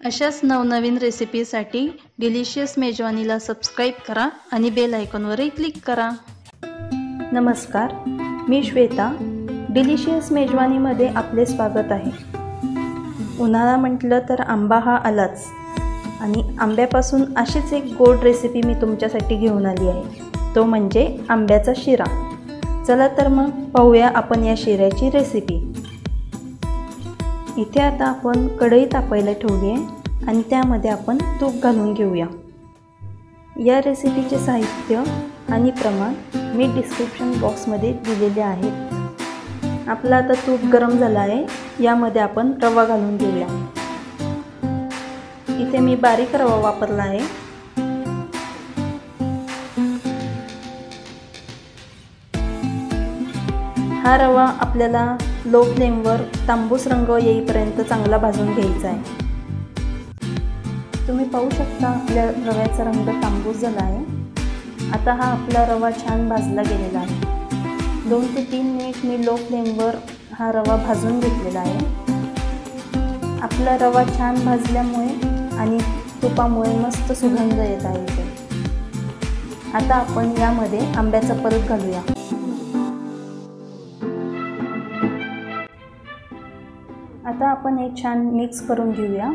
अशाच नवनवीन रेसिपीसाठी delicious मेजवानीला subscribe करा आणि बेल आयकॉनवरही क्लिक करा। नमस्कार, मी श्वेता। डिलिशियस मेजवानीमध्ये आपले स्वागत आहे। उन्हाळा म्हटलं तर आंबा हा आलाच आणि आंब्यापासून अशीच एक गोड रेसिपी मी तुमच्यासाठी घेऊन आली आहे, तो म्हणजे आंब्याचा शिरा। चला तर मग पाहूया आपण या शिऱ्याची रेसिपी। इथे आता आपण कढई तापायला ठेवली आहे आणि त्यामध्ये आपण तूप घालून घेऊया। या रेसिपीचे साहित्य आणि प्रमाण मी डिस्क्रिप्शन बॉक्समध्ये दिलेले आहेत। आपला आता तूप गरम झाला आहे, यामध्ये आपण रवा घालून घेऊया। इथे मी बारीक रवा वापरला आहे। हा रवा आपल्याला लो फ्लेमवर तांबूस रंग येईपर्यंत चांगला भाजून घ्यायचा आहे। तुम्ही पाहू शकता आपल्या रव्याचा रंग तांबूस झाला आहे। आता हा आपला रवा छान भाजला गेलेला आहे। 2 ते 3 मिनिट मी लो फ्लेमवर हा रवा भाजून घेतलेला आहे। आपला रवा छान भाजल्यामुळे आणि तुपामुळे मस्त सुगंध येत आहे इथे। आता आपण यामध्ये आंब्याचा पल्प घालूया। आता आपण हे छान मिक्स करून घेऊया।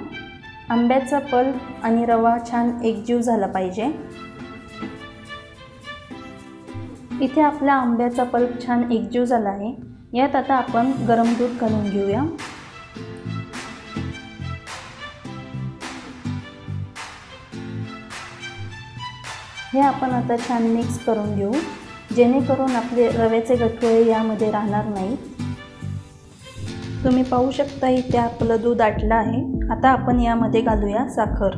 आंब्याचा पल्प आणि रवा छान एकजीव झाला पाहिजे। इथे आपला आंब्याचा पल्प छान एकजीव झाला आहे। यात आता आपण गरम दूध घालून घेऊया। हे आपण आता छान मिक्स करून घेऊ, जेणेकरून आपले रव्याचे गठुळे यामध्ये राहणार नाहीत। तुम्ही पाहू शकता इथे आपलं दूध आटलं आहे। आता आपण यामध्ये घालूया साखर।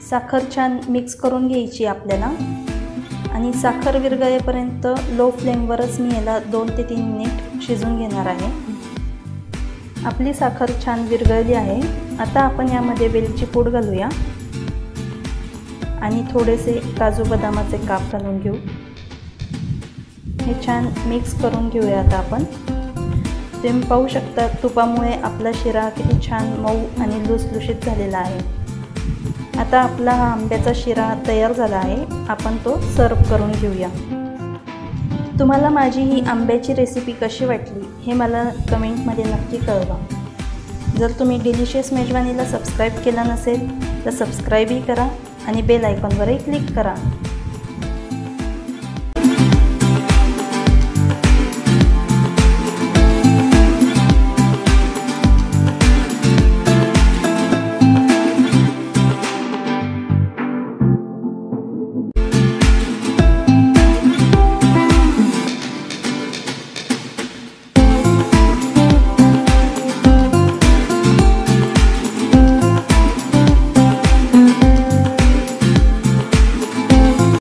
साखर छान मिक्स करून घ्यायची आपल्याला आणि साखर विरघळेपर्यंत लो फ्लेमवरच मी याला 2 ते 3 मिनिट शिजवून घेणार आहे। आपली साखर छान विरघळली आहे। आता आपण यामध्ये वेलची पूड घालूया आणि थोडेसे काजू बदामाचे काप घालून घेऊ। हे छान मिक्स करून घेऊया। आता आपण तुम्ही पाहू शकता तुपामुळे आपला शिरा किती छान मऊ आणि लुसलुशीत झालेला आहे। आता आपला हा आंब्याचा शिरा तयार झाला आहे। आपण तो सर्व करून घेऊया। तुम्हाला माझी ही आंब्याची रेसिपी कशी वाटली हे मला कमेंटमध्ये नक्की कळवा। जर तुम्ही डिलिशियस मेजवानीला सबस्क्राईब केला नसेल तर सबस्क्राईबही करा आणि बेल आयकॉनवरही क्लिक करा।